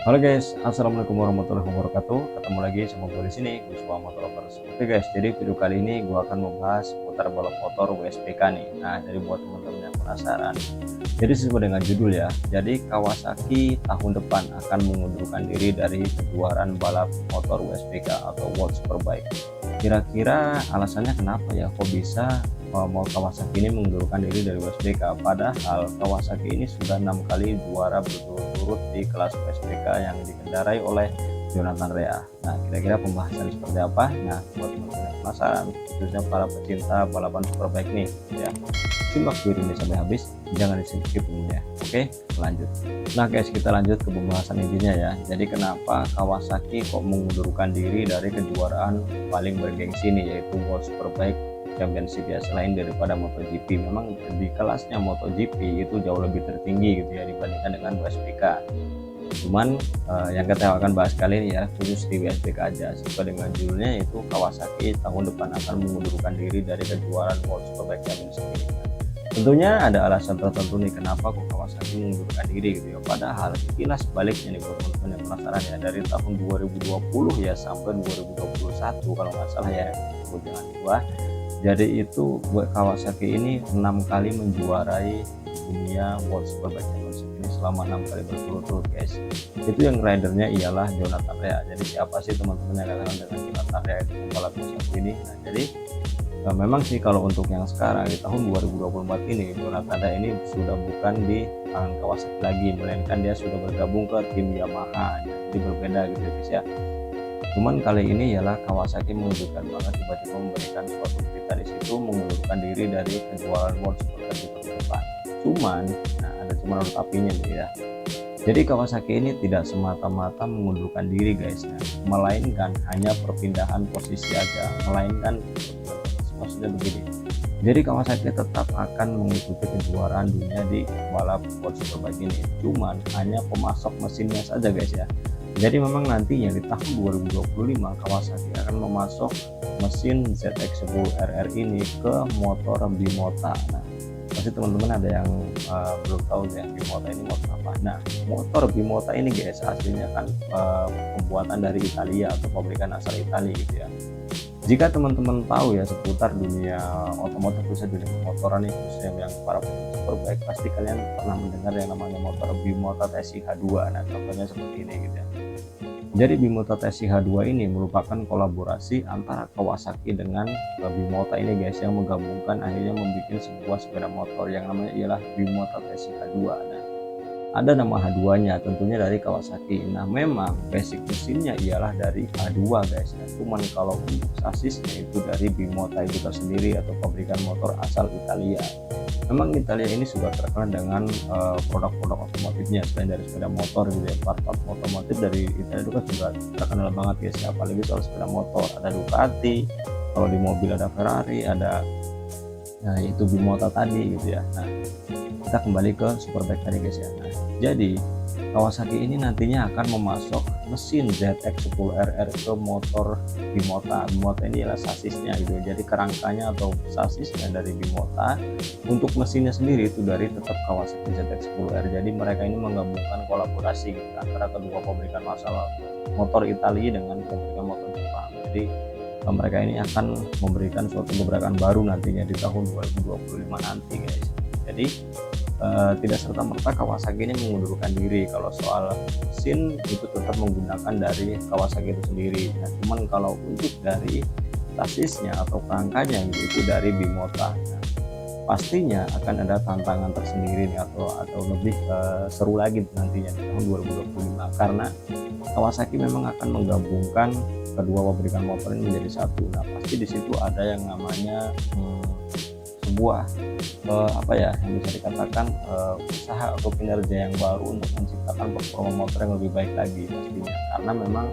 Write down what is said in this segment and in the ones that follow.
Halo guys, assalamualaikum warahmatullahi wabarakatuh. Ketemu lagi sama gue di sini, gue Suwa Motolovers. Oke guys, jadi video kali ini gue akan membahas seputar balap motor WSBK nih. Nah, jadi buat teman-teman yang penasaran, jadi sesuai dengan judul ya. Jadi Kawasaki tahun depan akan mengundurkan diri dari kejuaraan balap motor WSBK atau World Superbike. Kira-kira alasannya kenapa ya? Kok bisa mau Kawasaki ini mengundurkan diri dari WSBK, padahal Kawasaki ini sudah 6 kali juara berturut-turut di kelas WSBK yang dikendarai oleh Jonathan Rea. Nah, kira-kira pembahasan seperti apa? Nah, buat teman-teman yang penasaran, khususnya para pecinta balapan superbike nih, ya, simak video ini sampai habis, jangan di-skip ya. Oke, lanjut. Nah guys, kita lanjut ke pembahasan intinya ya. Jadi kenapa Kawasaki kok mengundurkan diri dari kejuaraan paling bergengsi nih, yaitu World Superbike Championship ya, selain daripada MotoGP. Memang di kelasnya MotoGP itu jauh lebih tertinggi gitu ya dibandingkan dengan WSBK. Cuman yang kita akan bahas kali ini ya khusus di WSBK aja, sesuai dengan judulnya, yaitu Kawasaki tahun depan akan mengundurkan diri dari kejuaraan World Superbike Championship ini. Tentunya ada alasan tertentu nih kenapa kok Kawasaki mengundurkan diri gitu ya. Padahal sekilas baliknya nih buat teman-teman yang penasaran ya, dari tahun 2020 ya sampai 2021 kalau nggak salah ya, jangan gua. Jadi itu buat Kawasaki ini 6 kali menjuarai dunia World Superbike Championship ini selama 6 kali berturut-turut guys. Itu yang ridernya ialah Jonathan Rea. Jadi siapa sih teman-teman yang kenal dengan Jonathan Rea itu pembalap satu ini? Nah, jadi memang sih kalau untuk yang sekarang di tahun 2024 ini, Jonathan Rea ini sudah bukan di tangan Kawasaki lagi, melainkan dia sudah bergabung ke tim Yamaha. Jadi berbeda gitu guys ya. Cuman kali ini ialah Kawasaki mengejutkan banget, tiba-tiba memberikan suatu berita di situ mengundurkan diri dari kejuaraan World Superbike di tahun depan. Cuman, nah ada cuman tapinya nih ya. Jadi Kawasaki ini tidak semata-mata mengundurkan diri guys, ya, melainkan hanya perpindahan posisi aja, melainkan maksudnya begini. Jadi Kawasaki tetap akan mengikuti kejuaraan dunia di balap World Superbike ini, cuman hanya pemasok mesinnya saja guys ya. Jadi memang nantinya di tahun 2025 Kawasaki akan memasok mesin ZX10RR ini ke motor Bimota. Nah, pasti teman-teman ada yang belum tahu ya Bimota ini motor apa. Nah, motor Bimota ini guys aslinya kan pembuatan dari Italia atau pabrikan asal Italia gitu ya. Jika teman-teman tahu ya seputar dunia otomotif, khususnya dunia motoran nih, khususnya yang para pecinta superbike, pasti kalian pernah mendengar yang namanya motor Bimota TSI-H2. Nah, contohnya seperti ini gitu ya. Jadi Bimota TSI-H2 ini merupakan kolaborasi antara Kawasaki dengan Bimota ini guys, yang menggabungkan akhirnya membuat sebuah sepeda motor yang namanya ialah Bimota TSI-H2. Nah, ada nama H2-nya tentunya dari Kawasaki. Nah, memang basic mesinnya ialah dari H2 guys. Nah, cuman kalau untuk sasisnya itu dari Bimota itu tersendiri atau pabrikan motor asal Italia. Memang Italia ini sudah terkenal dengan produk-produk otomotifnya, selain dari sepeda motor gitu ya. Part-part otomotif dari Italia itu kan sudah terkenal banget guys ya, apalagi soal sepeda motor. Ada Ducati, kalau di mobil ada Ferrari, ada nah itu Bimota tadi gitu ya. Nah, kita kembali ke Superbike tadi guys ya. Nah, jadi Kawasaki ini nantinya akan memasok mesin ZX10RR ke motor Bimota. Bimota ini adalah sasisnya gitu. Jadi kerangkanya atau sasisnya dari Bimota, untuk mesinnya sendiri itu dari tetap Kawasaki ZX10R. Jadi mereka ini menggabungkan kolaborasi gitu, antara kedua pabrikan masalah motor Italia dengan pabrikan motor Jepang. Jadi mereka ini akan memberikan suatu gebrakan baru nantinya di tahun 2025 nanti guys. Jadi tidak serta-merta Kawasaki ini mengundurkan diri. Kalau soal mesin itu tetap menggunakan dari Kawasaki itu sendiri. Nah, cuman kalau untuk dari sasisnya atau kerangkanya itu dari Bimota. Nah, pastinya akan ada tantangan tersendiri nih, atau lebih seru lagi nantinya di tahun 2025, karena Kawasaki memang akan menggabungkan kedua pabrikan motor ini menjadi satu. Nah, pasti di situ ada yang namanya sebuah apa ya yang bisa dikatakan usaha atau kinerja yang baru untuk menciptakan performa motor yang lebih baik lagi pastinya, karena memang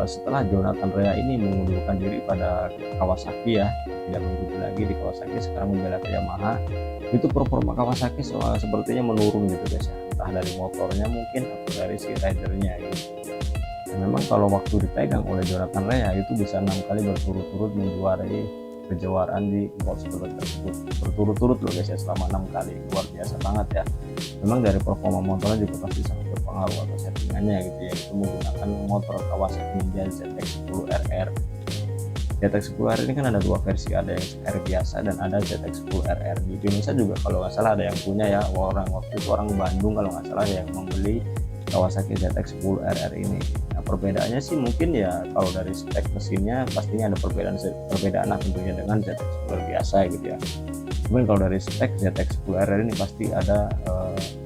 setelah Jonathan Rea ini mengundurkan diri pada Kawasaki ya, tidak mengikuti lagi di Kawasaki, sekarang membela ke Yamaha, itu performa Kawasaki sepertinya menurun gitu guys ya, entah dari motornya mungkin atau dari si ridernya gitu. Dan memang kalau waktu dipegang oleh Jonathan Rea itu bisa 6 kali berturut-turut menjuarai kejuaraan di World Superbike tersebut berturut-turut loh guys ya, selama 6 kali, luar biasa banget ya. Memang dari performa motornya juga pasti sangat berpengaruh atau settingannya perbedaannya gitu ya, itu menggunakan motor Kawasaki Ninja ZX-10RR. ZX-10R ini kan ada dua versi, ada yang R biasa dan ada ZX-10RR. Di Indonesia juga kalau nggak salah ada yang punya ya, waktu itu orang Bandung kalau nggak salah yang membeli Kawasaki ZX-10RR ini. Nah, perbedaannya sih mungkin ya kalau dari spek mesinnya pastinya ada perbedaan lah tentunya dengan ZX-10R biasa gitu ya. Kemudian kalau dari spek ZX-10RR ini pasti ada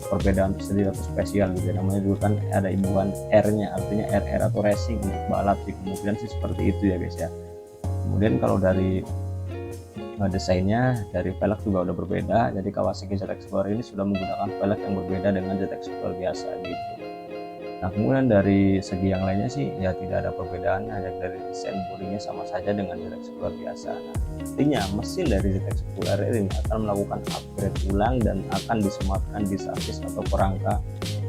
perbedaan tersendiri atau spesial gitu ya. Namanya juga kan ada imbuhan R-nya, artinya RR atau racing untuk balap sih, kemungkinan sih seperti itu ya guys ya. Kemudian kalau dari desainnya, dari velg juga udah berbeda. Jadi Kawasaki ZX-10R ini sudah menggunakan velg yang berbeda dengan ZX-10R biasa gitu. Nah, kemudian dari segi yang lainnya sih ya tidak ada perbedaannya, hanya dari desain bodinya sama saja dengan ZX-10R biasa. Nah, artinya mesin dari ZX-10R ini akan melakukan upgrade ulang dan akan disematkan di sasis atau kerangka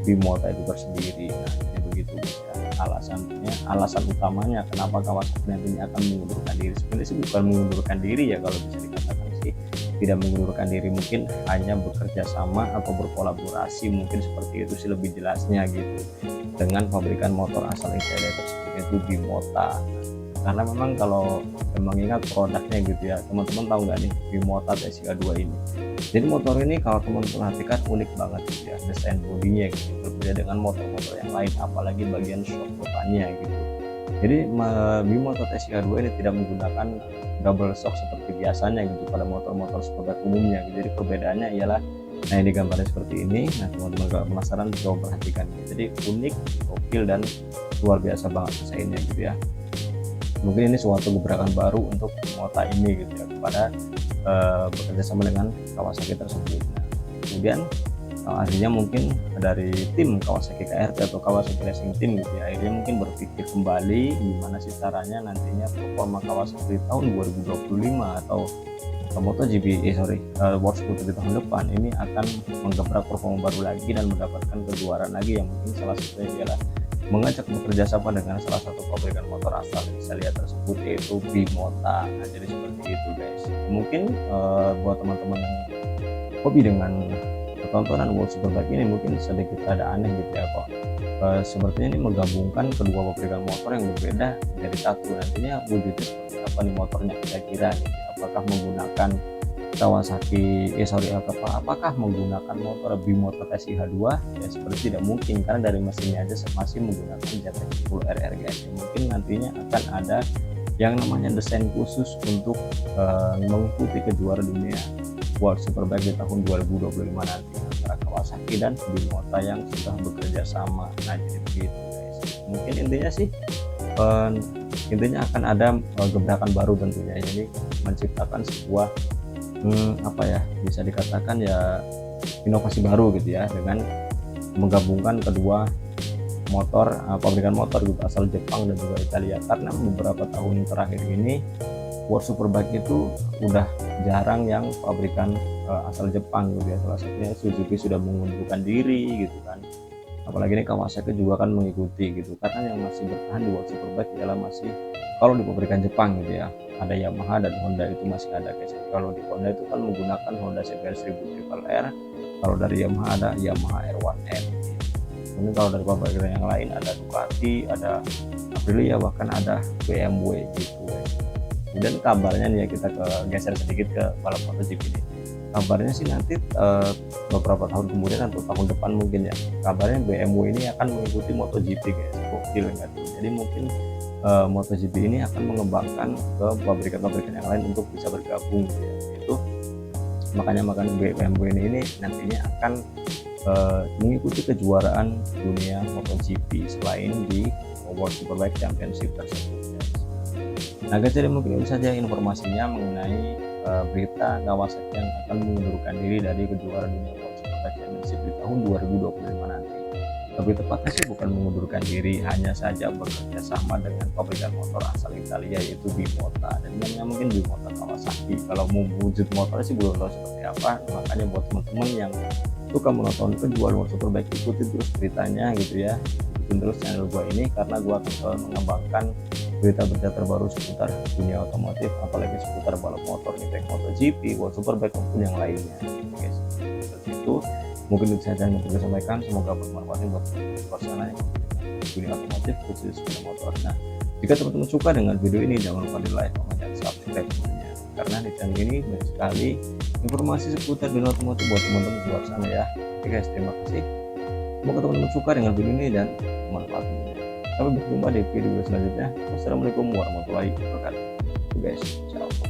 Bimota itu tersendiri. Nah, jadi begitu ya. Alasan utamanya kenapa Kawasaki nantinya akan mengundurkan diri, sebenarnya sih bukan mengundurkan diri ya, kalau bisa dikatakan sih tidak mengundurkan diri, mungkin hanya bekerja sama atau berkolaborasi, mungkin seperti itu sih lebih jelasnya gitu, dengan pabrikan motor asal Italia tersebut yaitu Bimota. Karena memang kalau mengingat produknya gitu ya, teman-teman tahu nggak nih Bimota TSIA2 ini. Jadi motor ini kalau teman-teman perhatikan unik banget gitu ya, desain bodinya gitu, berbeda dengan motor-motor yang lain, apalagi bagian shock depannya gitu. Jadi Bimota TSIA2 ini tidak menggunakan double shock seperti biasanya gitu pada motor-motor superbike umumnya gitu. Jadi perbedaannya ialah, nah ini gambarnya seperti ini. Nah, teman-teman kalau penasaran coba perhatikan gitu. Jadi unik, gokil dan luar biasa banget desainnya gitu ya. Mungkin ini suatu gebrakan baru untuk Bimota ini gitu ya, kepada bekerja sama dengan Kawasaki tersebut. Nah, kemudian akhirnya mungkin dari tim Kawasaki KRT atau Kawasaki Racing Team gitu ya, akhirnya mungkin berpikir kembali gimana sih caranya nantinya performa Kawasaki di tahun 2025 atau MotoGP World Superbike di tahun depan ini akan menggebrak performa baru lagi dan mendapatkan kejuaraan lagi, yang mungkin salah satunya ialah mengajak bekerja sama dengan salah satu pabrikan motor asal Italia tersebut yaitu Bimota. Nah, jadi seperti itu guys. Mungkin buat teman-teman yang hobi dengan tontonan World Superbike ini mungkin sedikit ada aneh gitu ya kok. Sepertinya ini menggabungkan kedua pabrikan motor yang berbeda menjadi satu. Nantinya wujudnya seperti apa nih motornya kira-kira gitu. Apakah menggunakan apakah menggunakan motor Bimota TSIH2? Ya seperti tidak mungkin, karena dari mesinnya aja masih menggunakan ZX-10RR guys. Mungkin nantinya akan ada yang namanya desain khusus untuk mengikuti kejuaraan dunia World Superbike di tahun 2025 nanti antara Kawasaki dan Bimota yang sudah bekerja sama. Nah, jadi begitu guys. Mungkin intinya akan ada gebrakan baru tentunya, jadi menciptakan sebuah bisa dikatakan ya inovasi baru gitu ya, dengan menggabungkan kedua pabrikan motor gitu asal Jepang dan juga Italia. Karena beberapa tahun terakhir ini World Superbike itu udah jarang yang pabrikan asal Jepang gitu ya, salah satunya Suzuki sudah mengundurkan diri gitu kan, apalagi ini Kawasaki juga kan mengikuti gitu, karena yang masih bertahan di World Superbike ialah masih kalau di pabrikan Jepang gitu ya, ada Yamaha dan Honda itu masih ada guys. Kalau di Honda itu kan menggunakan Honda CBR 1000 Triple R, kalau dari Yamaha ada Yamaha R1M. Kemudian kalau dari pabrikan yang lain ada Ducati, ada Aprilia, bahkan ada BMW gitu guys. Kemudian kabarnya nih ya, kita geser sedikit ke balap MotoGP ini. Kabarnya sih nanti beberapa tahun kemudian atau tahun depan mungkin ya, kabarnya BMW ini akan mengikuti MotoGP guys. Gokil nggak tuh? Jadi mungkin MotoGP ini akan mengembangkan ke pabrikan-pabrikan yang lain untuk bisa bergabung gitu ya. Itu makanya BMW ini nantinya akan mengikuti kejuaraan dunia MotoGP selain di World Superbike Championship tersebut guys. Nah guys, jadi mungkin itu saja informasinya mengenai berita Kawasaki yang akan mengundurkan diri dari kejuaraan dunia World Superbike Championship di tahun 2025 nanti. Lebih tepatnya sih bukan mengundurkan diri, hanya saja bekerja sama dengan pabrikan motor asal Italia yaitu Bimota, dan namanya mungkin Bimota Kawasaki. Kalau mau wujud motornya sih belum tahu seperti apa, makanya buat teman-teman yang suka menonton kejuaraan World Superbike, ikutin terus beritanya gitu ya, ikutin terus channel gua ini, karena gua akan selalu mengembangkan berita-berita terbaru seputar dunia otomotif, apalagi seputar balap motor, baik MotoGP, World Superbike maupun yang lainnya guys. Seperti itu mungkin itu saja yang bisa saya sampaikan, semoga bermanfaat buat luar sana. tuning otomotif khusus sepeda motor. Nah, jika teman-teman suka dengan video ini, jangan lupa di like, comment, dan subscribe tentunya. Karena di channel ini banyak sekali informasi seputar dunia otomotif buat teman-teman di luar sana ya. Oke guys, terima kasih. Semoga teman-teman suka dengan video ini dan bermanfaat tentunya. Sampai berjumpa di video selanjutnya. Wassalamualaikum warahmatullahi wabarakatuh. Guys, ciao.